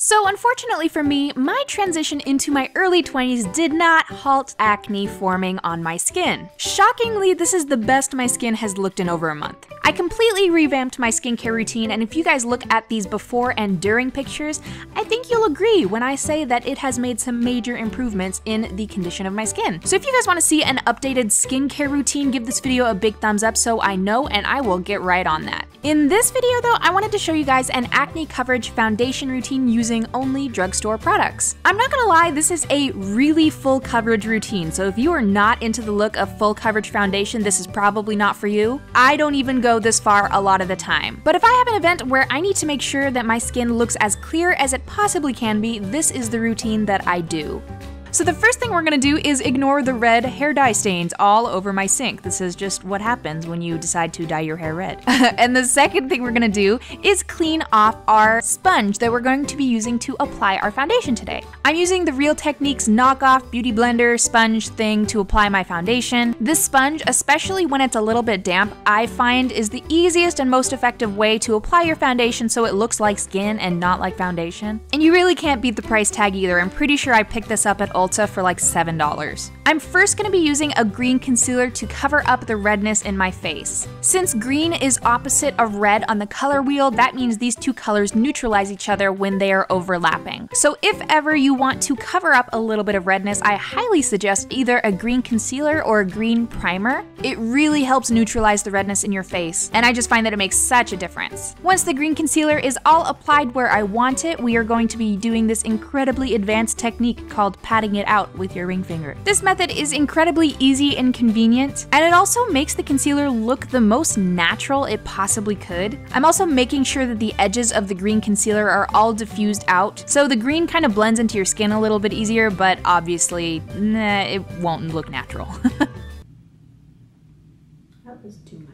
So unfortunately for me, my transition into my early 20s did not halt acne forming on my skin. Shockingly, this is the best my skin has looked in over a month. I completely revamped my skincare routine, and if you guys look at these before and during pictures, I think you'll agree when I say that it has made some major improvements in the condition of my skin. So if you guys want to see an updated skincare routine, give this video a big thumbs up so I know, and I will get right on that. In this video though, I wanted to show you guys an acne coverage foundation routine using only drugstore products. I'm not gonna lie, this is a really full coverage routine, so if you are not into the look of full coverage foundation, this is probably not for you. I don't even go this far a lot of the time. But if I have an event where I need to make sure that my skin looks as clear as it possibly can be, this is the routine that I do. So the first thing we're gonna do is ignore the red hair dye stains all over my sink. This is just what happens when you decide to dye your hair red. And the second thing we're gonna do is clean off our sponge that we're going to be using to apply our foundation today. I'm using the Real Techniques knockoff beauty blender sponge thing to apply my foundation. This sponge, especially when it's a little bit damp, I find is the easiest and most effective way to apply your foundation so it looks like skin and not like foundation. And you really can't beat the price tag either. I'm pretty sure I picked this up at Ulta for like $7. I'm first going to be using a green concealer to cover up the redness in my face. Since green is opposite of red on the color wheel, that means these two colors neutralize each other when they are overlapping. So if ever you want to cover up a little bit of redness, I highly suggest either a green concealer or a green primer. It really helps neutralize the redness in your face, and I just find that it makes such a difference. Once the green concealer is all applied where I want it, we are going to be doing this incredibly advanced technique called patting it out with your ring finger. This method is incredibly easy and convenient, and it also makes the concealer look the most natural it possibly could. I'm also making sure that the edges of the green concealer are all diffused out, so the green kind of blends into your skin a little bit easier, but obviously, it won't look natural. That was too much.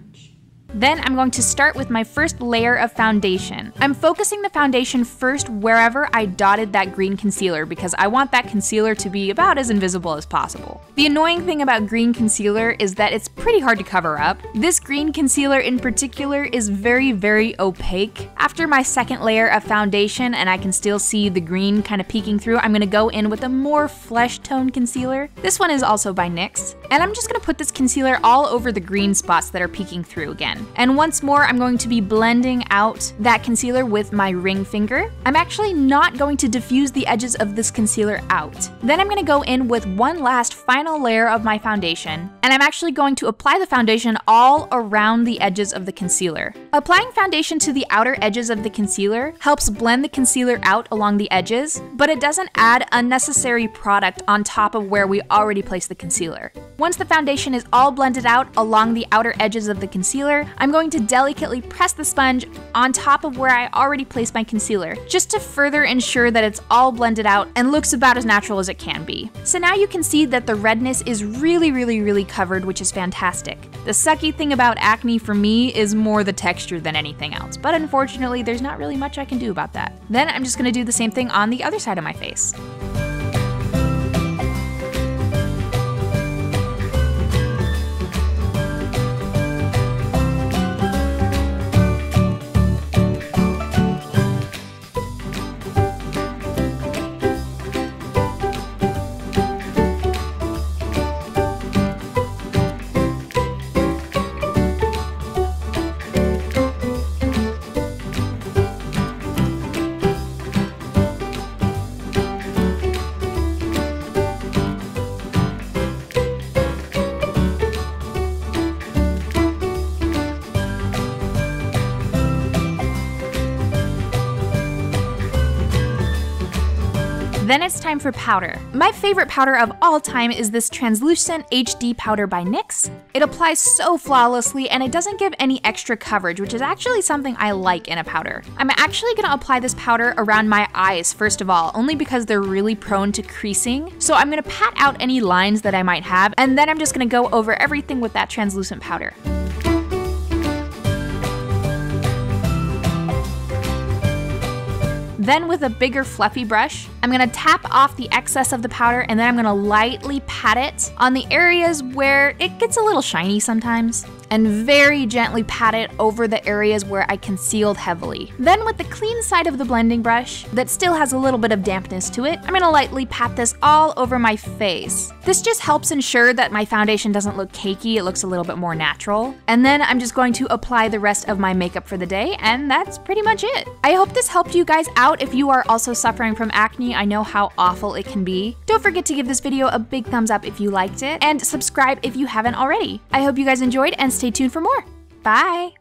Then I'm going to start with my first layer of foundation. I'm focusing the foundation first wherever I dotted that green concealer because I want that concealer to be about as invisible as possible. The annoying thing about green concealer is that it's pretty hard to cover up. This green concealer in particular is very, very opaque. After my second layer of foundation and I can still see the green kind of peeking through, I'm gonna go in with a more flesh tone concealer. This one is also by NYX. And I'm just gonna put this concealer all over the green spots that are peeking through again. And once more, I'm going to be blending out that concealer with my ring finger. I'm actually not going to diffuse the edges of this concealer out. Then I'm gonna go in with one last final layer of my foundation, and I'm actually going to apply the foundation all around the edges of the concealer. Applying foundation to the outer edges of the concealer helps blend the concealer out along the edges, but it doesn't add unnecessary product on top of where we already placed the concealer. Once the foundation is all blended out along the outer edges of the concealer, I'm going to delicately press the sponge on top of where I already placed my concealer, just to further ensure that it's all blended out and looks about as natural as it can be. So now you can see that the redness is really covered, which is fantastic. The sucky thing about acne for me is more the texture than anything else, but unfortunately there's not really much I can do about that. Then I'm just gonna do the same thing on the other side of my face. Then it's time for powder. My favorite powder of all time is this Translucent HD powder by NYX. It applies so flawlessly and it doesn't give any extra coverage, which is actually something I like in a powder. I'm actually gonna apply this powder around my eyes first of all, only because they're really prone to creasing. So I'm gonna pat out any lines that I might have, and then I'm just gonna go over everything with that translucent powder. Then with a bigger fluffy brush, I'm gonna tap off the excess of the powder and then I'm gonna lightly pat it on the areas where it gets a little shiny sometimes. and very gently pat it over the areas where I concealed heavily. Then with the clean side of the blending brush that still has a little bit of dampness to it, I'm gonna lightly pat this all over my face. This just helps ensure that my foundation doesn't look cakey, it looks a little bit more natural. And then I'm just going to apply the rest of my makeup for the day, and that's pretty much it. I hope this helped you guys out if you are also suffering from acne. I know how awful it can be. Don't forget to give this video a big thumbs up if you liked it, and subscribe if you haven't already. I hope you guys enjoyed, and stay tuned for more. Bye!